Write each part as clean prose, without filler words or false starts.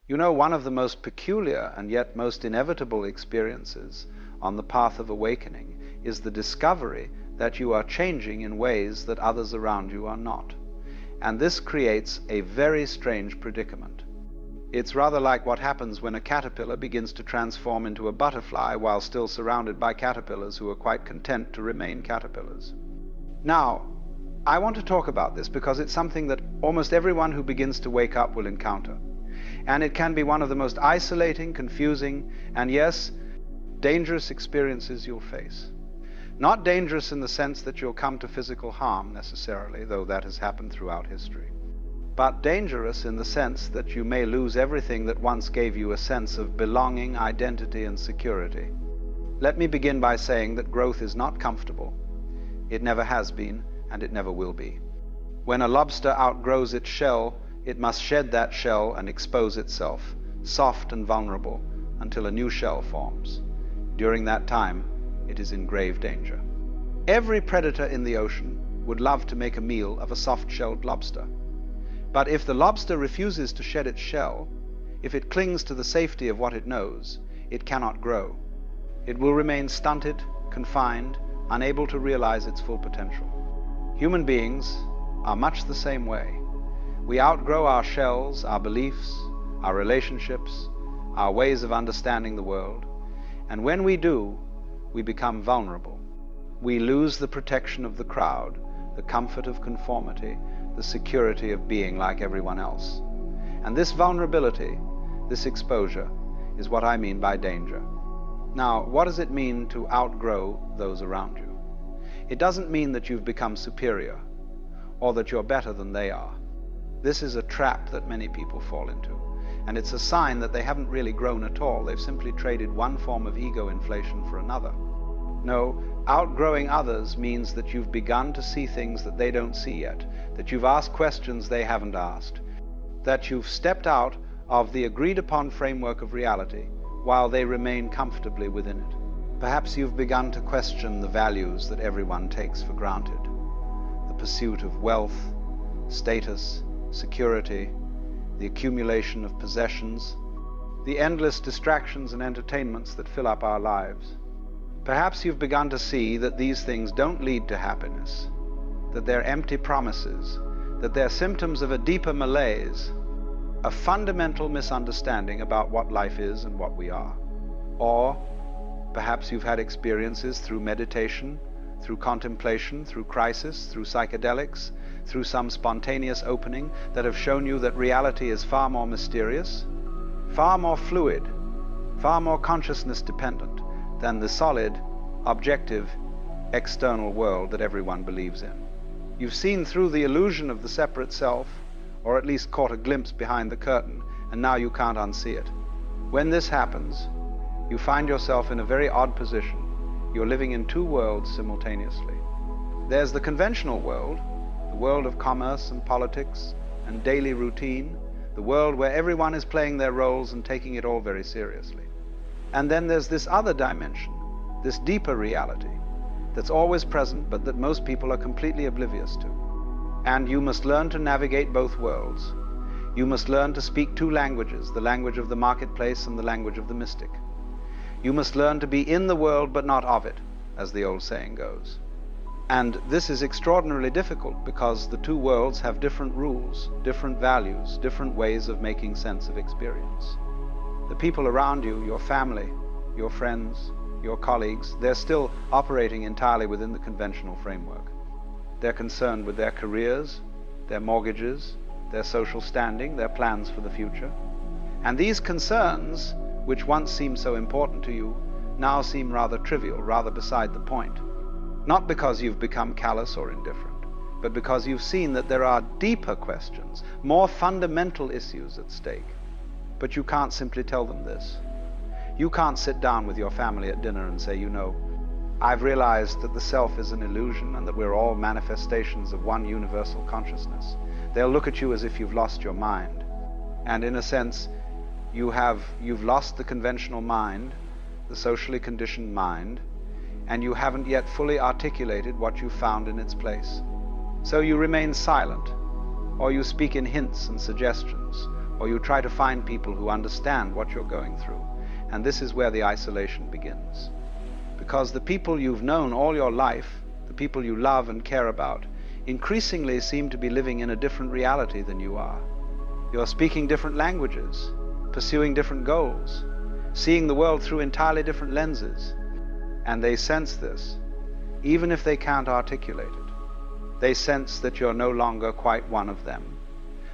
You know, one of the most peculiar and yet most inevitable experiences on the path of awakening is the discovery that you are changing in ways that others around you are not. And this creates a very strange predicament. It's rather like what happens when a caterpillar begins to transform into a butterfly while still surrounded by caterpillars who are quite content to remain caterpillars. Now, I want to talk about this because it's something that almost everyone who begins to wake up will encounter. And it can be one of the most isolating, confusing, and yes, dangerous experiences you'll face. Not dangerous in the sense that you'll come to physical harm necessarily, though that has happened throughout history, but dangerous in the sense that you may lose everything that once gave you a sense of belonging, identity, and security. Let me begin by saying that growth is not comfortable. It never has been, and it never will be. When a lobster outgrows its shell, it must shed that shell and expose itself, soft and vulnerable, until a new shell forms. During that time, it is in grave danger. Every predator in the ocean would love to make a meal of a soft-shelled lobster. But if the lobster refuses to shed its shell, if it clings to the safety of what it knows, it cannot grow. It will remain stunted, confined, unable to realize its full potential. Human beings are much the same way. We outgrow our shells, our beliefs, our relationships, our ways of understanding the world, and when we do, we become vulnerable. We lose the protection of the crowd, the comfort of conformity, the security of being like everyone else. And this vulnerability, this exposure, is what I mean by danger. Now, what does it mean to outgrow those around you? It doesn't mean that you've become superior, or that you're better than they are. This is a trap that many people fall into, and it's a sign that they haven't really grown at all. They've simply traded one form of ego inflation for another. No, outgrowing others means that you've begun to see things that they don't see yet, that you've asked questions they haven't asked, that you've stepped out of the agreed-upon framework of reality while they remain comfortably within it. Perhaps you've begun to question the values that everyone takes for granted, the pursuit of wealth, status, security, the accumulation of possessions, the endless distractions and entertainments that fill up our lives. Perhaps you've begun to see that these things don't lead to happiness, that they're empty promises, that they're symptoms of a deeper malaise, a fundamental misunderstanding about what life is and what we are. Or perhaps you've had experiences through meditation, through contemplation, through crisis, through psychedelics, through some spontaneous opening that have shown you that reality is far more mysterious, far more fluid, far more consciousness dependent than the solid, objective, external world that everyone believes in. You've seen through the illusion of the separate self, or at least caught a glimpse behind the curtain, and now you can't unsee it. When this happens, you find yourself in a very odd position. You're living in two worlds simultaneously. There's the conventional world, the world of commerce and politics and daily routine, the world where everyone is playing their roles and taking it all very seriously. And then there's this other dimension, this deeper reality, that's always present but that most people are completely oblivious to. And you must learn to navigate both worlds. You must learn to speak two languages, the language of the marketplace and the language of the mystic. You must learn to be in the world but not of it, as the old saying goes. And this is extraordinarily difficult because the two worlds have different rules, different values, different ways of making sense of experience. The people around you, your family, your friends, your colleagues, they're still operating entirely within the conventional framework. They're concerned with their careers, their mortgages, their social standing, their plans for the future. And these concerns, which once seemed so important to you, now seem rather trivial, rather beside the point. Not because you've become callous or indifferent, but because you've seen that there are deeper questions, more fundamental issues at stake. But you can't simply tell them this. You can't sit down with your family at dinner and say, you know, I've realized that the self is an illusion and that we're all manifestations of one universal consciousness. They'll look at you as if you've lost your mind. And in a sense, you've lost the conventional mind, the socially conditioned mind, and you haven't yet fully articulated what you found in its place. So you remain silent, or you speak in hints and suggestions, or you try to find people who understand what you're going through. And this is where the isolation begins. Because the people you've known all your life, the people you love and care about, increasingly seem to be living in a different reality than you are. You're speaking different languages, pursuing different goals, seeing the world through entirely different lenses. And they sense this, even if they can't articulate it. They sense that you're no longer quite one of them,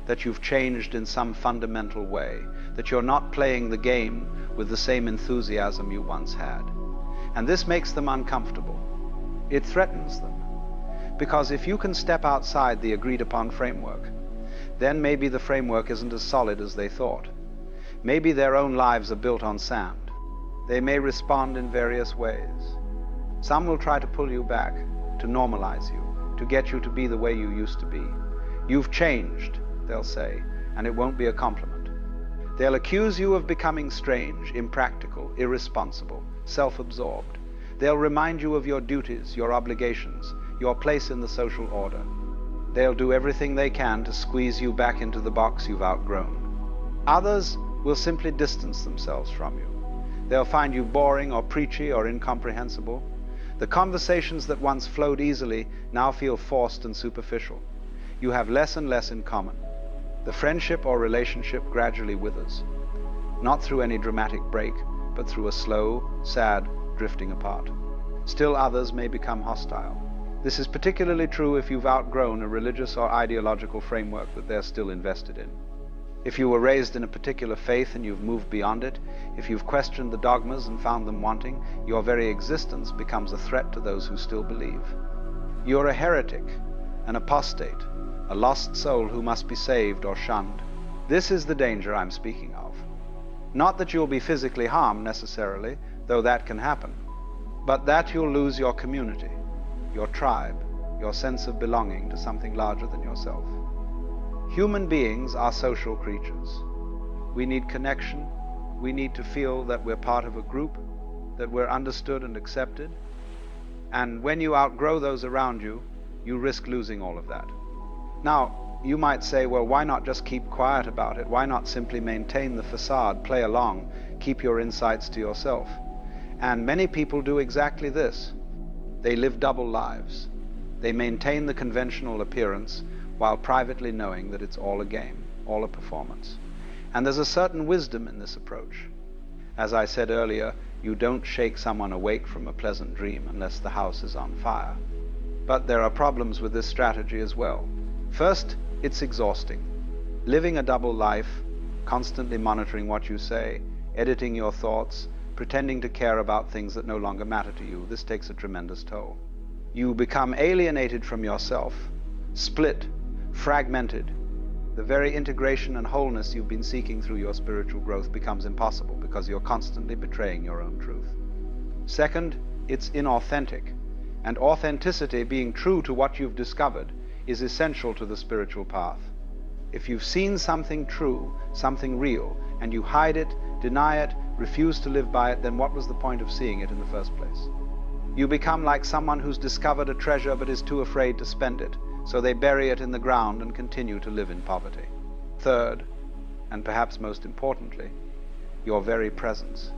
that you've changed in some fundamental way, that you're not playing the game with the same enthusiasm you once had. And this makes them uncomfortable. It threatens them. Because if you can step outside the agreed-upon framework, then maybe the framework isn't as solid as they thought. Maybe their own lives are built on sand. They may respond in various ways. Some will try to pull you back, to normalize you, to get you to be the way you used to be. You've changed, they'll say, and it won't be a compliment. They'll accuse you of becoming strange, impractical, irresponsible, self-absorbed. They'll remind you of your duties, your obligations, your place in the social order. They'll do everything they can to squeeze you back into the box you've outgrown. Others will simply distance themselves from you. They'll find you boring or preachy or incomprehensible. The conversations that once flowed easily now feel forced and superficial. You have less and less in common. The friendship or relationship gradually withers, not through any dramatic break, but through a slow, sad drifting apart. Still others may become hostile. This is particularly true if you've outgrown a religious or ideological framework that they're still invested in. If you were raised in a particular faith and you've moved beyond it, if you've questioned the dogmas and found them wanting, your very existence becomes a threat to those who still believe. You're a heretic, an apostate, a lost soul who must be saved or shunned. This is the danger I'm speaking of. Not that you'll be physically harmed necessarily, though that can happen, but that you'll lose your community, your tribe, your sense of belonging to something larger than yourself. Human beings are social creatures. We need connection. We need to feel that we're part of a group, that we're understood and accepted. And when you outgrow those around you, you risk losing all of that. Now, you might say, well, why not just keep quiet about it? Why not simply maintain the facade, play along, keep your insights to yourself? And many people do exactly this. They live double lives. They maintain the conventional appearance while privately knowing that it's all a game, all a performance. And there's a certain wisdom in this approach. As I said earlier, you don't shake someone awake from a pleasant dream unless the house is on fire. But there are problems with this strategy as well. First, it's exhausting. Living a double life, constantly monitoring what you say, editing your thoughts, pretending to care about things that no longer matter to you, this takes a tremendous toll. You become alienated from yourself, split, fragmented. The very integration and wholeness you've been seeking through your spiritual growth becomes impossible because you're constantly betraying your own truth. Second, it's inauthentic. And authenticity, being true to what you've discovered, is essential to the spiritual path. If you've seen something true, something real, and you hide it, deny it, refuse to live by it, then what was the point of seeing it in the first place? You become like someone who's discovered a treasure but is too afraid to spend it, so they bury it in the ground and continue to live in poverty. Third, and perhaps most importantly, your very presence,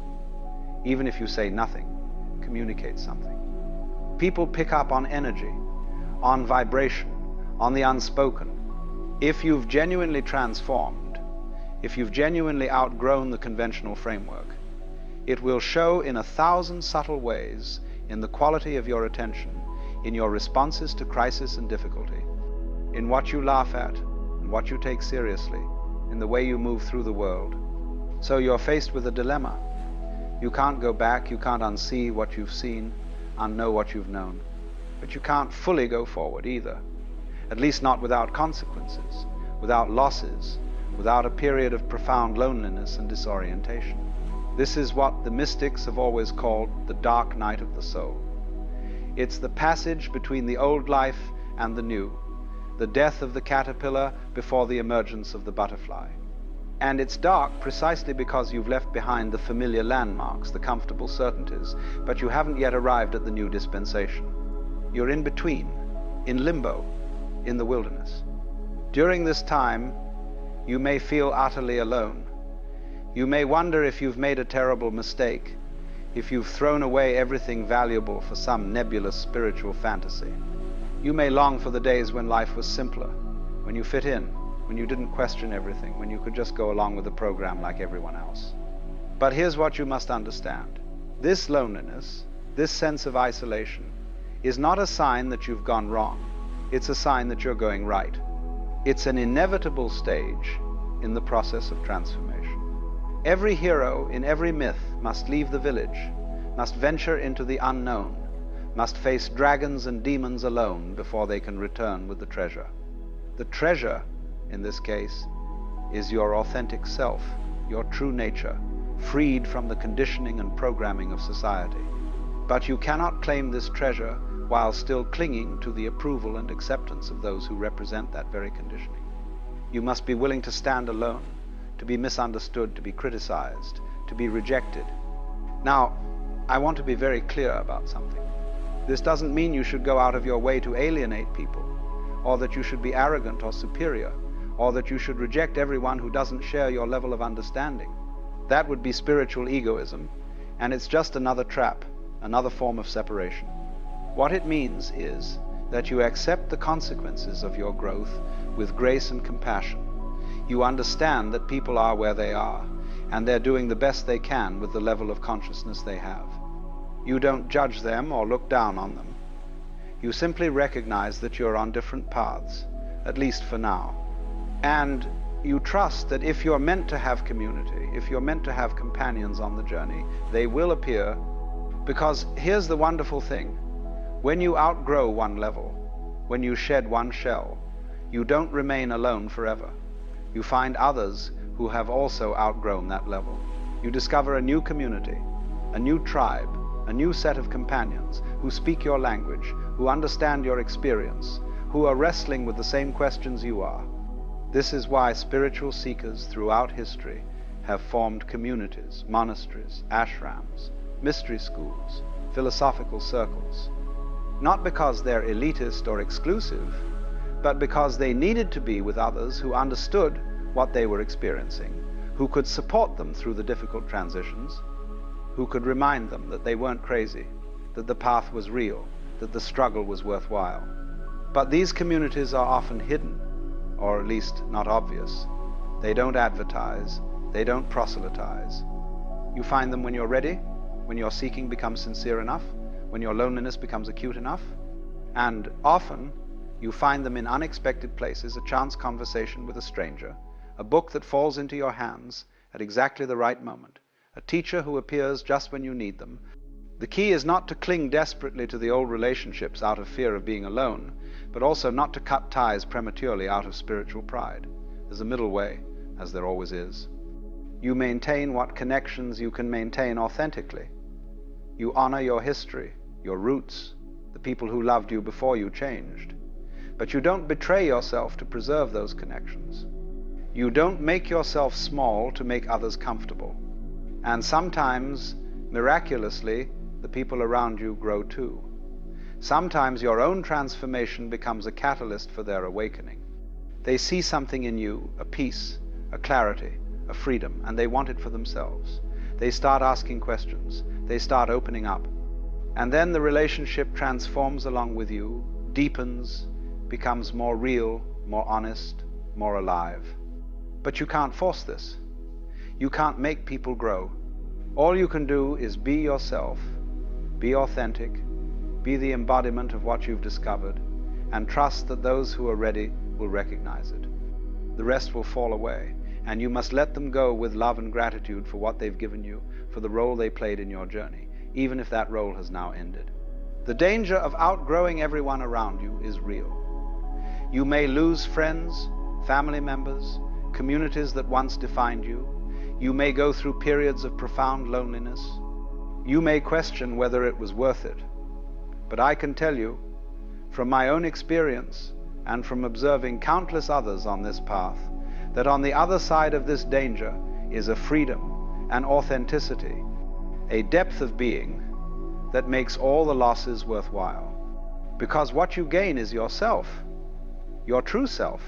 even if you say nothing, communicates something. People pick up on energy, on vibration, on the unspoken. If you've genuinely transformed, if you've genuinely outgrown the conventional framework, it will show in 1,000 subtle ways in the quality of your attention, in your responses to crisis and difficulty, in what you laugh at and what you take seriously, in the way you move through the world. So you're faced with a dilemma. You can't go back, you can't unsee what you've seen, unknow what you've known. But you can't fully go forward either, at least not without consequences, without losses, without a period of profound loneliness and disorientation. This is what the mystics have always called the dark night of the soul. It's the passage between the old life and the new, the death of the caterpillar before the emergence of the butterfly. And it's dark precisely because you've left behind the familiar landmarks, the comfortable certainties, but you haven't yet arrived at the new dispensation. You're in between, in limbo, in the wilderness. During this time, You may feel utterly alone. You may wonder if you've made a terrible mistake, if you've thrown away everything valuable for some nebulous spiritual fantasy. You may long for the days when life was simpler, when you fit in, when you didn't question everything, when you could just go along with the program like everyone else. But here's what you must understand. This loneliness, this sense of isolation, is not a sign that you've gone wrong. It's a sign that you're going right. It's an inevitable stage in the process of transformation. Every hero in every myth must leave the village, must venture into the unknown, must face dragons and demons alone before they can return with the treasure. The treasure, in this case, is your authentic self, your true nature, freed from the conditioning and programming of society. But you cannot claim this treasure while still clinging to the approval and acceptance of those who represent that very conditioning. You must be willing to stand alone, to be misunderstood, to be criticized, to be rejected. Now, I want to be very clear about something. This doesn't mean you should go out of your way to alienate people, or that you should be arrogant or superior, or that you should reject everyone who doesn't share your level of understanding. That would be spiritual egoism, and it's just another trap, another form of separation. What it means is that you accept the consequences of your growth with grace and compassion. You understand that people are where they are, and they're doing the best they can with the level of consciousness they have. You don't judge them or look down on them. You simply recognize that you're on different paths, at least for now. And you trust that if you're meant to have community, if you're meant to have companions on the journey, they will appear. Because here's the wonderful thing. When you outgrow one level, when you shed one shell, you don't remain alone forever. You find others who have also outgrown that level. You discover a new community, a new tribe, a new set of companions who speak your language, who understand your experience, who are wrestling with the same questions you are. This is why spiritual seekers throughout history have formed communities, monasteries, ashrams, mystery schools, philosophical circles. Not because they're elitist or exclusive, but because they needed to be with others who understood what they were experiencing, who could support them through the difficult transitions, who could remind them that they weren't crazy, that the path was real, that the struggle was worthwhile. But these communities are often hidden, or at least not obvious. They don't advertise, they don't proselytize. You find them when you're ready, when your seeking becomes sincere enough, when your loneliness becomes acute enough, and often you find them in unexpected places, a chance conversation with a stranger, a book that falls into your hands at exactly the right moment, a teacher who appears just when you need them. The key is not to cling desperately to the old relationships out of fear of being alone, but also not to cut ties prematurely out of spiritual pride. There's a middle way, as there always is. You maintain what connections you can maintain authentically. You honor your history, your roots, the people who loved you before you changed. But you don't betray yourself to preserve those connections. You don't make yourself small to make others comfortable. And sometimes, miraculously, the people around you grow too. Sometimes your own transformation becomes a catalyst for their awakening. They see something in you, a peace, a clarity, a freedom, and they want it for themselves. They start asking questions. They start opening up. And then the relationship transforms along with you, deepens, becomes more real, more honest, more alive. But you can't force this. You can't make people grow. All you can do is be yourself, be authentic, be the embodiment of what you've discovered, and trust that those who are ready will recognize it. The rest will fall away, and you must let them go with love and gratitude for what they've given you, for the role they played in your journey, even if that role has now ended. The danger of outgrowing everyone around you is real. You may lose friends, family members, communities that once defined you. You may go through periods of profound loneliness. You may question whether it was worth it. But I can tell you, from my own experience and from observing countless others on this path, that on the other side of this danger is a freedom, an authenticity, a depth of being that makes all the losses worthwhile. Because what you gain is yourself, your true self.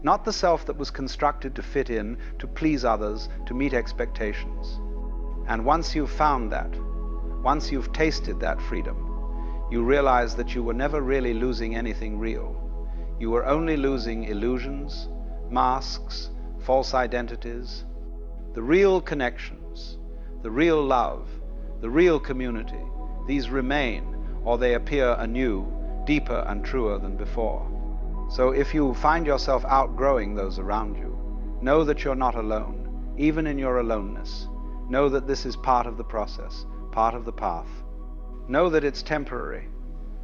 not the self that was constructed to fit in, to please others, to meet expectations. And once you've found that, once you've tasted that freedom, you realize that you were never really losing anything real. You were only losing illusions, masks, false identities. The real connections, the real love, the real community, these remain, or they appear anew, deeper and truer than before. So if you find yourself outgrowing those around you, know that you're not alone, even in your aloneness. Know that this is part of the process, part of the path. Know that it's temporary,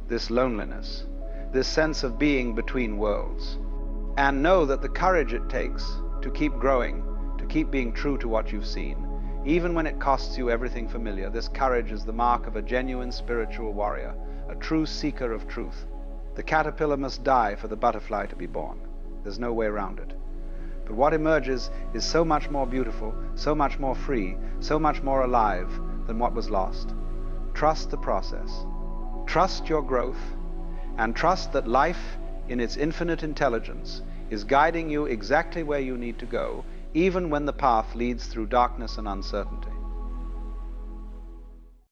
this loneliness, this sense of being between worlds. And know that the courage it takes to keep growing, to keep being true to what you've seen, even when it costs you everything familiar, this courage is the mark of a genuine spiritual warrior, a true seeker of truth. The caterpillar must die for the butterfly to be born. There's no way around it. But what emerges is so much more beautiful, so much more free, so much more alive than what was lost. Trust the process. Trust your growth, and trust that life, in its infinite intelligence, is guiding you exactly where you need to go, even when the path leads through darkness and uncertainty.